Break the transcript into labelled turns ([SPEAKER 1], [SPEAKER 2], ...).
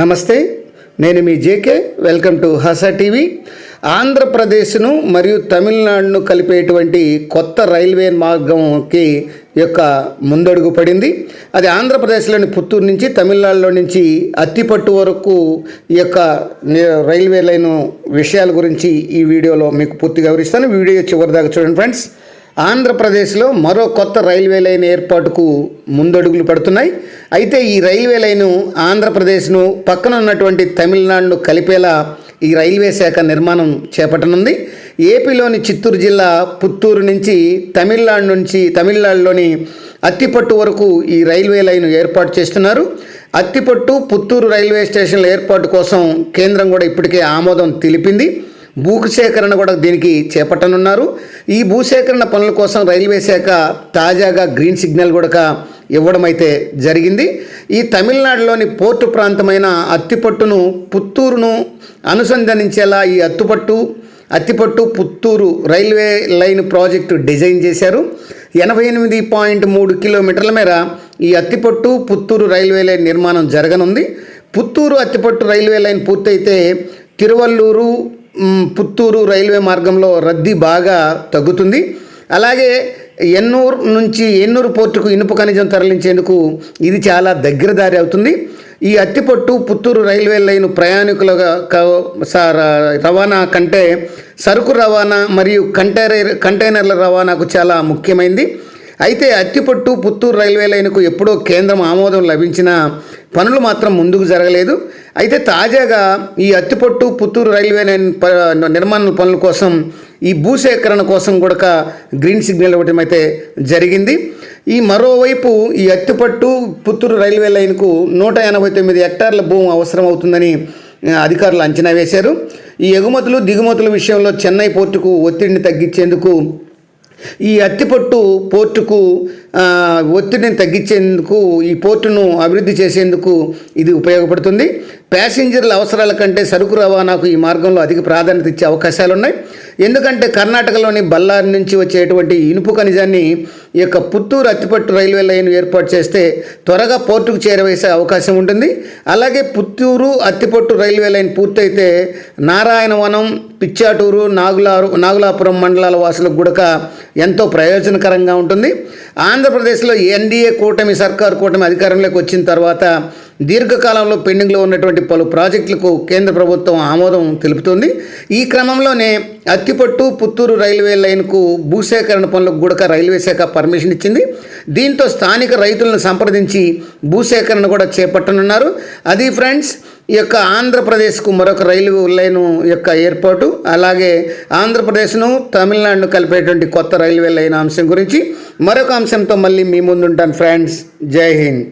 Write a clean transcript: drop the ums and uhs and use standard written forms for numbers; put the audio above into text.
[SPEAKER 1] నమస్తే, నేను మీ JK. Welcome to Hasa TV. ఆంధ్రప్రదేశ్ను మరియు తమిళనాడును కలిపేటువంటి కొత్త రైల్వే మార్గంకి యొక్క ముందడుగు పడింది. అది ఆంధ్రప్రదేశ్లోని పుత్తూరు నుంచి తమిళనాడులో నుంచి అత్తిపట్టు వరకు ఈ యొక్క రైల్వే లైను విషయాల గురించి ఈ వీడియోలో మీకు పూర్తిగా వివరిస్తాను. వీడియో చివరిదాకా చూడండి ఫ్రెండ్స్. ఆంధ్రప్రదేశ్లో మరో కొత్త రైల్వే లైన్ ఏర్పాటుకు ముందడుగులు పడుతున్నాయి. అయితే ఈ రైల్వే లైను ఆంధ్రప్రదేశ్ను పక్కన ఉన్నటువంటి తమిళనాడును కలిపేలా ఈ రైల్వే శాఖ నిర్మాణం చేపట్టనుంది. ఏపీలోని చిత్తూరు జిల్లా పుత్తూరు నుంచి తమిళనాడులోని అత్తిపట్టు వరకు ఈ రైల్వే లైన్ ఏర్పాటు చేస్తున్నారు. అత్తిపట్టు పుత్తూరు రైల్వే స్టేషన్ల ఏర్పాటు కోసం కేంద్రం కూడా ఇప్పటికే ఆమోదం తెలిపింది. భూసేకరణ కూడా దీనికి చేపట్టనున్నారు. ఈ భూసేకరణ పనుల కోసం రైల్వే శాఖ తాజాగా గ్రీన్ సిగ్నల్ కూడా ఇవ్వడం అయితే జరిగింది. ఈ తమిళనాడులోని పోర్టు ప్రాంతమైన అత్తిపట్టును పుత్తూరును అనుసంధానించేలా ఈ Attipattu Puttur railway line project design చేశారు. 88.3 కిలోమీటర్ల మేర ఈ అత్తిపట్టు పుత్తూరు రైల్వే లైన్ నిర్మాణం జరగనుంది. పుత్తూరు అత్తిపట్టు రైల్వే లైన్ పూర్తయితే తిరువల్లూరు పుత్తూరు రైల్వే మార్గంలో రద్దీ బాగా తగ్గుతుంది. అలాగే ఎన్నూరు పోర్టుకు ఇనుప ఖనిజం తరలించేందుకు ఇది చాలా దగ్గర దారి అవుతుంది. ఈ అత్తిపట్టు పుత్తూరు రైల్వే లైన్ ప్రయాణికుల రవాణా కంటే సరుకు రవాణా మరియు కంటైనర్ల రవాణాకు చాలా ముఖ్యమైనది. అయితే అత్తిపట్టు పుత్తూరు రైల్వే లైన్కు ఎప్పుడో కేంద్రం ఆమోదం లభించిన పనులు మాత్రం ముందుకు జరగలేదు. అయితే తాజాగా ఈ అత్తిపట్టు పుత్తూరు రైల్వే లైన్ నిర్మాణ పనుల కోసం ఈ భూసేకరణ కోసం కూడా గ్రీన్ సిగ్నల్ ఇవ్వడం అయితే జరిగింది. ఈ మరోవైపు ఈ అత్తిపట్టు పుత్తూరు రైల్వే లైన్కు 189 హెక్టార్ల భూమి అవసరం అవుతుందని అధికారులు అంచనా వేశారు. ఈ ఎగుమతులు దిగుమతుల విషయంలో చెన్నై పోర్టుకు ఒత్తిడిని తగ్గించేందుకు ఈ అత్తిపట్టు పోర్టుకు ఒత్తిడిని తగ్గించేందుకు ఈ పోర్టును అభివృద్ధి చేసేందుకు ఇది ఉపయోగపడుతుంది. ప్యాసింజర్ల అవసరాల కంటే సరుకు రవాణాకు ఈ మార్గంలో అధిక ప్రాధాన్యత ఇచ్చే అవకాశాలు ఉన్నాయి. ఎందుకంటే కర్ణాటకలోని బళ్ళారి నుంచి వచ్చేటువంటి ఇనుపు ఖనిజాన్ని ఈ యొక్క పుత్తూరు అత్తిపట్టు రైల్వే లైన్ ఏర్పాటు చేస్తే త్వరగా పోర్టుకు చేరవేసే అవకాశం ఉంటుంది. అలాగే పుత్తూరు అత్తిపట్టు రైల్వే లైన్ పూర్తయితే నారాయణవనం, పిచ్చాటూరు, నాగులాపురం మండలాల వాసులకు కూడా ఎంతో ప్రయోజనకరంగా ఉంటుంది. ఆంధ్రప్రదేశ్లో ఎన్డీఏ కూటమి అధికారంలోకి వచ్చిన తర్వాత దీర్ఘకాలంలో పెండింగ్లో ఉన్నటువంటి పలు ప్రాజెక్టులకు కేంద్ర ప్రభుత్వం ఆమోదం తెలుపుతుంది. ఈ క్రమంలోనే అత్తిపట్టు పుత్తూరు రైల్వే లైన్కు భూసేకరణ పనులకు కూడా రైల్వే శాఖ పర్మిషన్ ఇచ్చింది. దీంతో స్థానిక రైతులను సంప్రదించి భూసేకరణ కూడా చేపట్టనున్నారు. అది ఫ్రెండ్స్, ఈ యొక్క ఆంధ్రప్రదేశ్కు మరొక రైలు లైను యొక్క ఏర్పాటు, అలాగే ఆంధ్రప్రదేశ్ను తమిళనాడును కలిపేటువంటి కొత్త రైల్వే లైన్ అంశం గురించి మరొక అంశంతో మళ్ళీ మీ ముందుంటాను ఫ్రెండ్స్. జై హింద్.